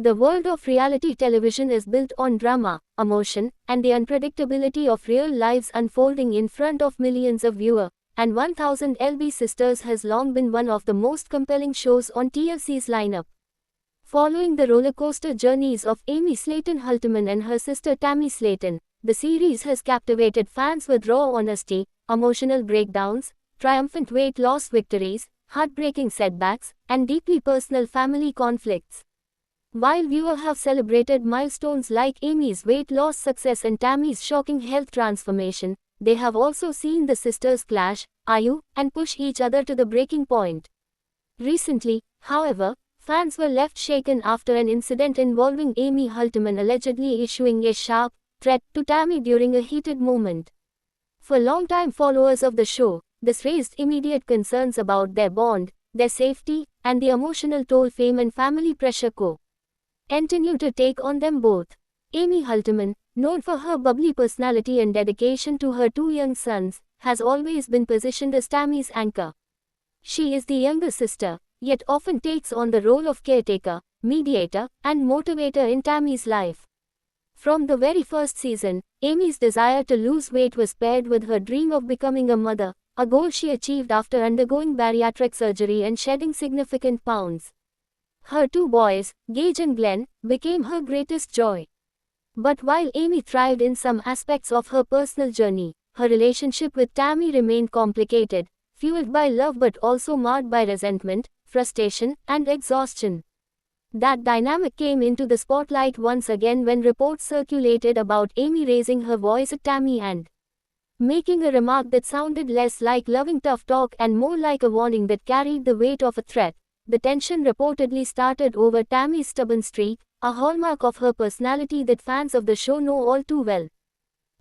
The world of reality television is built on drama, emotion, and the unpredictability of real lives unfolding in front of millions of viewers, and 1000 LB Sisters has long been one of the most compelling shows on TLC's lineup. Following the rollercoaster journeys of Amy Slayton Halterman and her sister Tammy Slayton, the series has captivated fans with raw honesty, emotional breakdowns, triumphant weight loss victories, heartbreaking setbacks, and deeply personal family conflicts. While viewers have celebrated milestones like Amy's weight loss success and Tammy's shocking health transformation, they have also seen the sisters clash, argue, and push each other to the breaking point. Recently, however, fans were left shaken after an incident involving Amy Halterman allegedly issuing a sharp threat to Tammy during a heated moment. For longtime followers of the show, this raised immediate concerns about their bond, their safety, and the emotional toll fame and family pressure continue to take on them both. Amy Halterman, known for her bubbly personality and dedication to her two young sons, has always been positioned as Tammy's anchor. She is the younger sister, yet often takes on the role of caretaker, mediator, and motivator in Tammy's life. From the very first season, Amy's desire to lose weight was paired with her dream of becoming a mother, a goal she achieved after undergoing bariatric surgery and shedding significant pounds. Her two boys, Gage and Glenn, became her greatest joy. But while Amy thrived in some aspects of her personal journey, her relationship with Tammy remained complicated, fueled by love but also marred by resentment, frustration, and exhaustion. That dynamic came into the spotlight once again when reports circulated about Amy raising her voice at Tammy and making a remark that sounded less like loving tough talk and more like a warning that carried the weight of a threat. The tension reportedly started over Tammy's stubborn streak, a hallmark of her personality that fans of the show know all too well.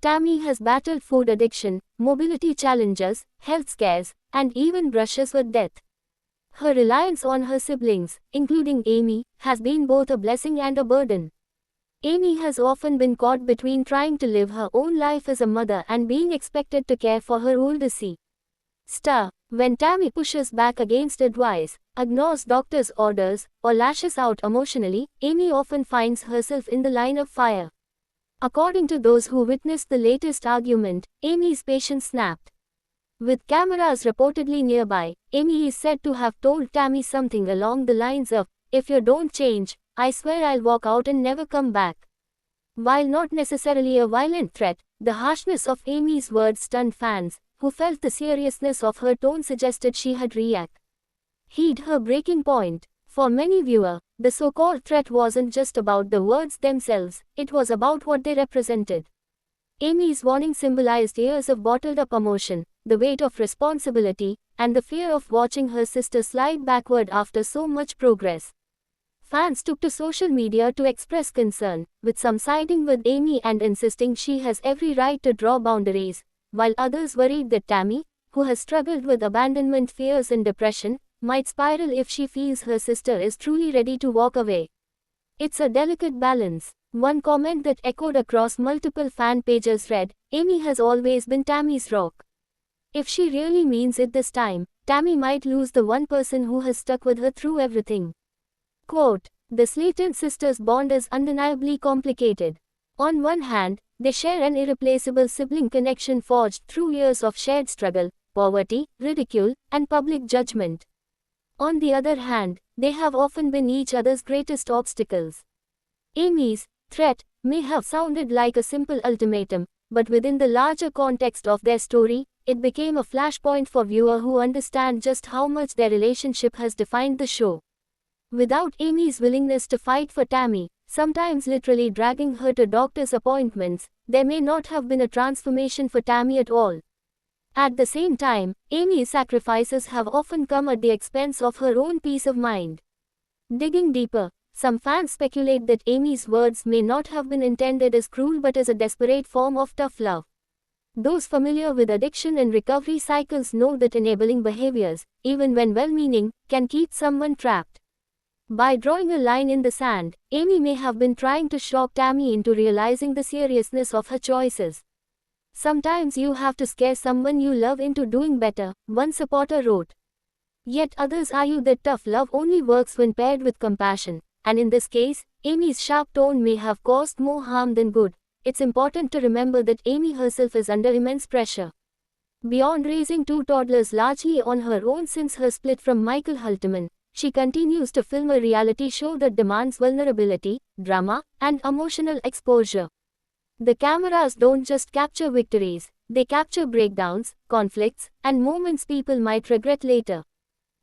Tammy has battled food addiction, mobility challenges, health scares, and even brushes with death. Her reliance on her siblings, including Amy, has been both a blessing and a burden. Amy has often been caught between trying to live her own life as a mother and being expected to care for her older sister. When Tammy pushes back against advice, ignores doctor's orders, or lashes out emotionally, Amy often finds herself in the line of fire. According to those who witnessed the latest argument, Amy's patience snapped. With cameras reportedly nearby, Amy is said to have told Tammy something along the lines of, "If you don't change, I swear I'll walk out and never come back." While not necessarily a violent threat, the harshness of Amy's words stunned fans, who felt the seriousness of her tone suggested she had heed her breaking point. For many viewers, the so-called threat wasn't just about the words themselves, it was about what they represented. Amy's warning symbolized years of bottled-up emotion, the weight of responsibility, and the fear of watching her sister slide backward after so much progress. Fans took to social media to express concern, with some siding with Amy and insisting she has every right to draw boundaries, while others worried that Tammy, who has struggled with abandonment fears and depression, might spiral if she feels her sister is truly ready to walk away. It's a delicate balance. One comment that echoed across multiple fan pages read, "Amy has always been Tammy's rock. If she really means it this time, Tammy might lose the one person who has stuck with her through everything." Quote, "The Slayton sisters' bond is undeniably complicated. On one hand, they share an irreplaceable sibling connection forged through years of shared struggle, poverty, ridicule, and public judgment. On the other hand, they have often been each other's greatest obstacles." Amy's threat may have sounded like a simple ultimatum, but within the larger context of their story, it became a flashpoint for viewers who understand just how much their relationship has defined the show. Without Amy's willingness to fight for Tammy, sometimes literally dragging her to doctor's appointments, there may not have been a transformation for Tammy at all. At the same time, Amy's sacrifices have often come at the expense of her own peace of mind. Digging deeper, some fans speculate that Amy's words may not have been intended as cruel but as a desperate form of tough love. Those familiar with addiction and recovery cycles know that enabling behaviors, even when well-meaning, can keep someone trapped. By drawing a line in the sand, Amy may have been trying to shock Tammy into realizing the seriousness of her choices. "Sometimes you have to scare someone you love into doing better," one supporter wrote. Yet others argue that tough love only works when paired with compassion, and in this case, Amy's sharp tone may have caused more harm than good. It's important to remember that Amy herself is under immense pressure. Beyond raising two toddlers largely on her own since her split from Michael Halterman, she continues to film a reality show that demands vulnerability, drama, and emotional exposure. The cameras don't just capture victories, they capture breakdowns, conflicts, and moments people might regret later.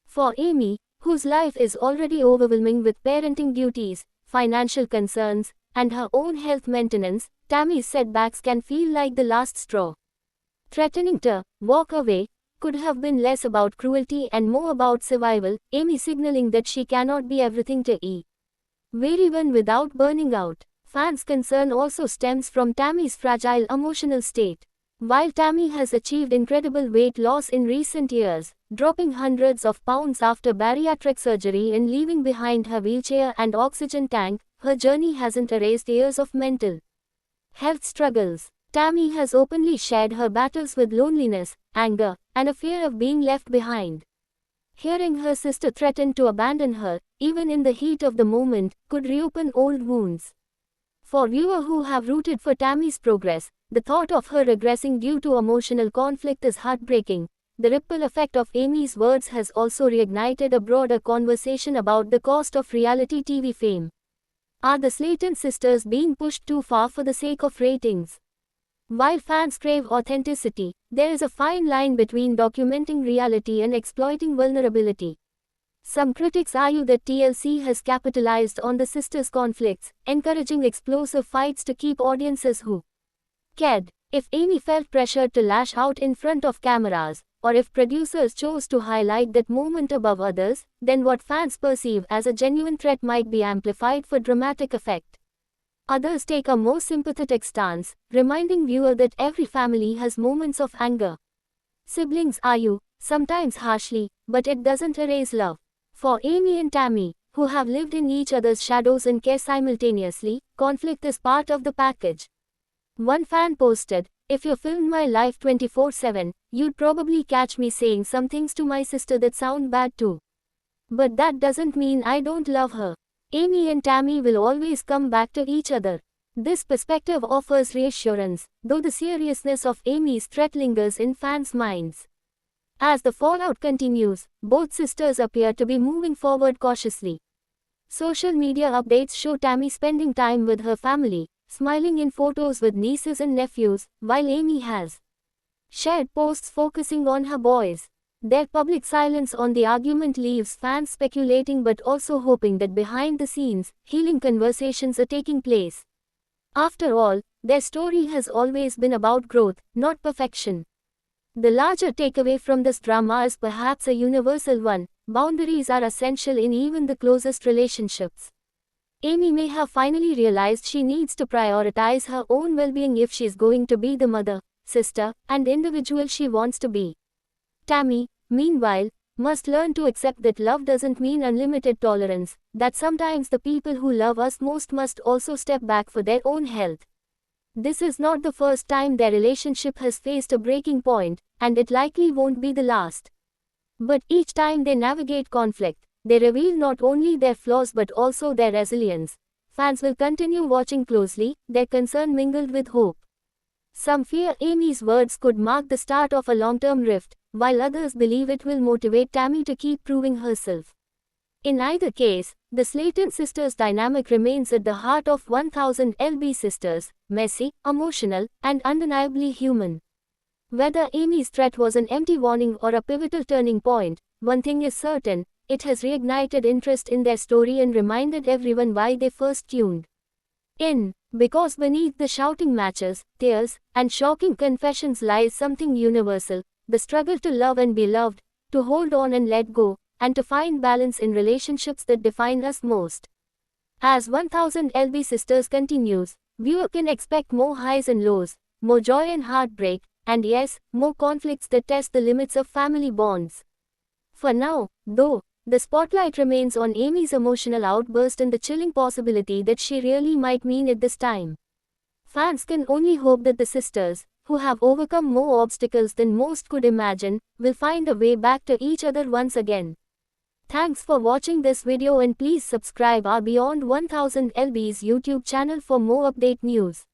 For Amy, whose life is already overwhelming with parenting duties, financial concerns, and her own health maintenance, Tammy's setbacks can feel like the last straw. Threatening to walk away could have been less about cruelty and more about survival, Amy signaling that she cannot be everything to everyone without burning out. Fans' concern also stems from Tammy's fragile emotional state. While Tammy has achieved incredible weight loss in recent years, dropping hundreds of pounds after bariatric surgery and leaving behind her wheelchair and oxygen tank, her journey hasn't erased years of mental health struggles. Tammy has openly shared her battles with loneliness, anger, and a fear of being left behind. Hearing her sister threaten to abandon her, even in the heat of the moment, could reopen old wounds. For viewers who have rooted for Tammy's progress, the thought of her regressing due to emotional conflict is heartbreaking. The ripple effect of Amy's words has also reignited a broader conversation about the cost of reality TV fame. Are the Slayton sisters being pushed too far for the sake of ratings? While fans crave authenticity, there is a fine line between documenting reality and exploiting vulnerability. Some critics argue that TLC has capitalized on the sisters' conflicts, encouraging explosive fights to keep audiences hooked. If Amy felt pressured to lash out in front of cameras, or if producers chose to highlight that moment above others, then what fans perceive as a genuine threat might be amplified for dramatic effect. Others take a more sympathetic stance, reminding viewers that every family has moments of anger. Siblings argue, sometimes harshly, but it doesn't erase love. For Amy and Tammy, who have lived in each other's shadows and care simultaneously, conflict is part of the package. One fan posted, "If you filmed my life 24/7, you'd probably catch me saying some things to my sister that sound bad too. But that doesn't mean I don't love her." Amy and Tammy will always come back to each other. This perspective offers reassurance, though the seriousness of Amy's threat lingers in fans' minds. As the fallout continues, both sisters appear to be moving forward cautiously. Social media updates show Tammy spending time with her family, smiling in photos with nieces and nephews, while Amy has shared posts focusing on her boys. Their public silence on the argument leaves fans speculating but also hoping that behind the scenes, healing conversations are taking place. After all, their story has always been about growth, not perfection. The larger takeaway from this drama is perhaps a universal one: boundaries are essential in even the closest relationships. Amy may have finally realized she needs to prioritize her own well-being if she's going to be the mother, sister, and individual she wants to be. Tammy, meanwhile, must learn to accept that love doesn't mean unlimited tolerance, that sometimes the people who love us most must also step back for their own health. This is not the first time their relationship has faced a breaking point, and it likely won't be the last. But each time they navigate conflict, they reveal not only their flaws but also their resilience. Fans will continue watching closely, their concern mingled with hope. Some fear Amy's words could mark the start of a long-term rift, while others believe it will motivate Tammy to keep proving herself. In either case, the Slayton sisters' dynamic remains at the heart of 1000 LB Sisters, messy, emotional, and undeniably human. Whether Amy's threat was an empty warning or a pivotal turning point, one thing is certain: it has reignited interest in their story and reminded everyone why they first tuned in. Because beneath the shouting matches, tears, and shocking confessions lies something universal: the struggle to love and be loved, to hold on and let go, and to find balance in relationships that define us most. As 1000 LB Sisters continues, viewer can expect more highs and lows, more joy and heartbreak, and yes, more conflicts that test the limits of family bonds. For now, though, the spotlight remains on Amy's emotional outburst and the chilling possibility that she really might mean it this time. Fans can only hope that the sisters, who have overcome more obstacles than most could imagine, will find a way back to each other once again. Thanks for watching this video and please subscribe our Beyond 1000 LB's YouTube channel for more update news.